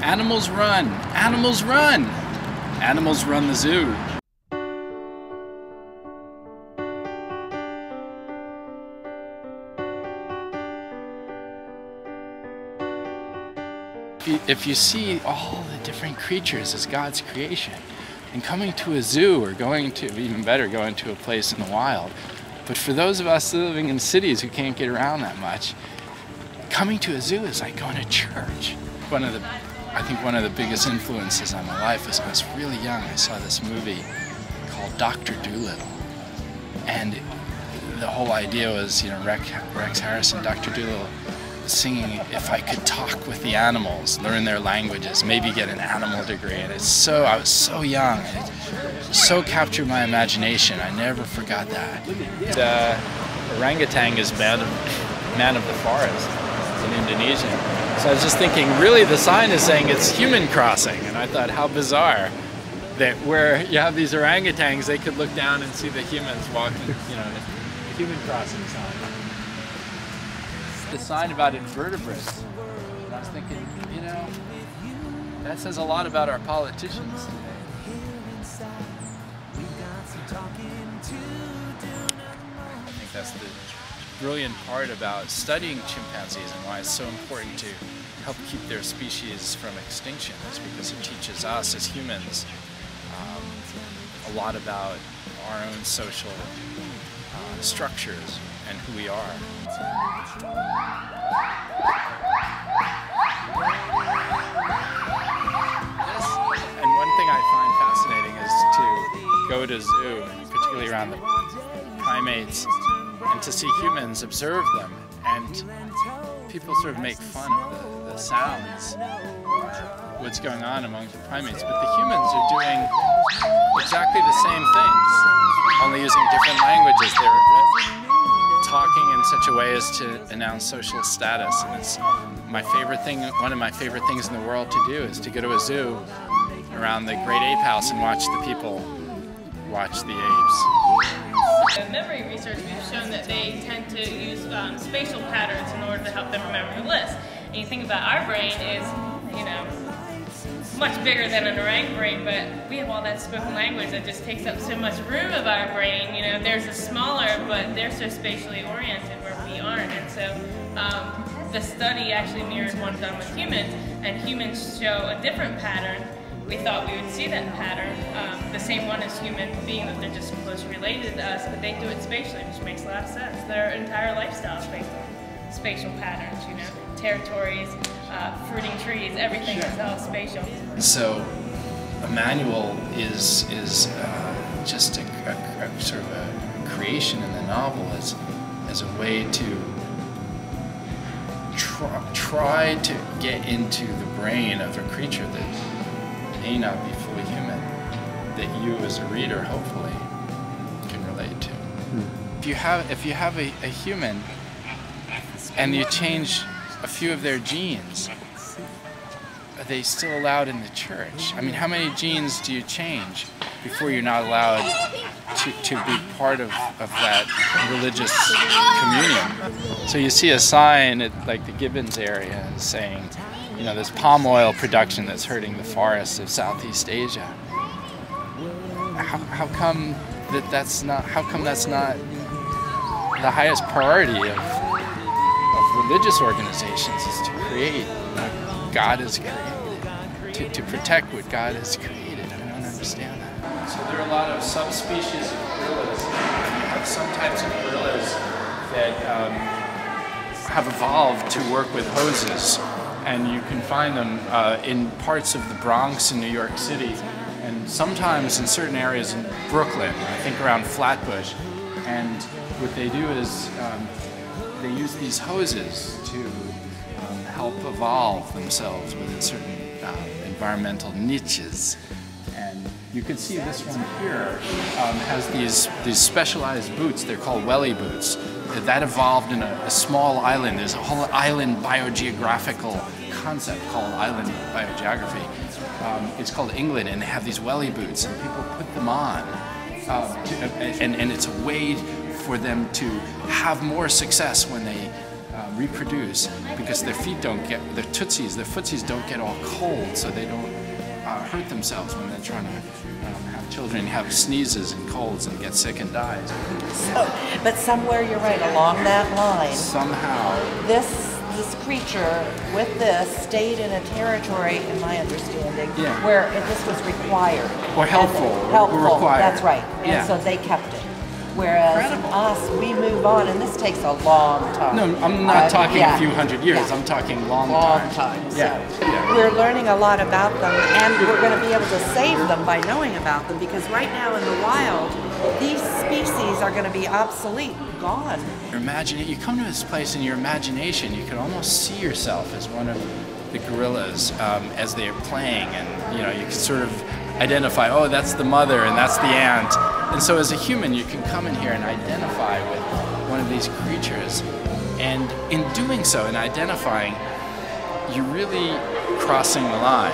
Animals run! Animals run! Animals run the zoo. If you see all the different creatures as God's creation, and coming to a zoo, or going to, even better, going to a place in the wild, but for those of us living in cities who can't get around that much, coming to a zoo is like going to church. I think one of the biggest influences on my life was when I was really young. I saw this movie called Dr. Dolittle, and the whole idea was, you know, Rex Harrison, Dr. Dolittle, singing "If I Could Talk with the Animals," learn their languages, maybe get an animal degree. And I was so young, and it so captured my imagination. I never forgot that. The orangutan is man of the forest in Indonesia. So I was just thinking, really the sign is saying it's human crossing, and I thought, how bizarre that where you have these orangutans, they could look down and see the humans walking, you know, the human crossing sign. The sign about invertebrates. And I was thinking, you know, that says a lot about our politicians today. I think that's the brilliant part about studying chimpanzees and why it's so important to help keep their species from extinction, is because it teaches us as humans a lot about our own social structures and who we are. And one thing I find fascinating is to go to a zoo, and particularly around the primates, and to see humans, observe them, and people sort of make fun of the sounds, what's going on among the primates, but the humans are doing exactly the same things, only using different languages. They're talking in such a way as to announce social status, and it's my favorite thing. One of my favorite things in the world to do is to go to a zoo around the Great Ape House and watch the people watch the apes. In memory research, we've shown that they tend to use spatial patterns in order to help them remember the list. And you think about our brain is, you know, much bigger than an orang brain, but we have all that spoken language that just takes up so much room of our brain. You know, theirs is smaller, but they're so spatially oriented where we aren't. And so the study actually mirrors one done with humans, and humans show a different pattern. We thought we would see that pattern, the same one as human, being that they're just closely related to us, but they do it spatially, which makes a lot of sense. Their entire lifestyle is based on spatial patterns, you know, territories, fruiting trees, everything is all spatial. So Emmanuel is just a sort of a creation in the novel as a way to try to get into the brain of a creature that may not be fully human, that you as a reader hopefully can relate to. If you have a human and you change a few of their genes, are they still allowed in the church? I mean, how many genes do you change before you're not allowed to be part of that religious communion? So you see a sign at like the Gibbons area saying, you know, there's palm oil production that's hurting the forests of Southeast Asia. How come that's not the highest priority of religious organizations, is to create what God has created, to protect what God has created? I don't understand that. So there are a lot of subspecies of gorillas. You have some types of gorillas that have evolved to work with hoses, and you can find them in parts of the Bronx in New York City, and sometimes in certain areas in Brooklyn, I think around Flatbush. And what they do is they use these hoses to help evolve themselves within certain environmental niches. And you can see this one here has these specialized boots. They're called welly boots. That evolved in a small island. There's a whole island biogeographical concept called island biogeography. It's called England, and they have these welly boots, and people put them on. And it's a way for them to have more success when they reproduce because their feet don't get, their footsies don't get all cold, so they don't hurt themselves when they're trying to have children, have sneezes and colds and get sick and die. So, but somewhere you're right, along that line, somehow this creature with this stayed in a territory, in my understanding, where this was required. Or helpful. Helpful, or required. that's right. And so they kept it. Whereas us, we move on, and this takes a long time. No, I'm not talking a few hundred years. I'm talking long time. Yeah. So we're learning a lot about them, and we're going to be able to save them by knowing about them, because right now in the wild, these species are going to be obsolete, gone. Imagine it. You come to this place in your imagination, you can almost see yourself as one of the gorillas as they're playing, and you can sort of identify, oh, that's the mother and that's the aunt. And so as a human, you can come in here and identify with one of these creatures. And in doing so, in identifying, you're really crossing the line.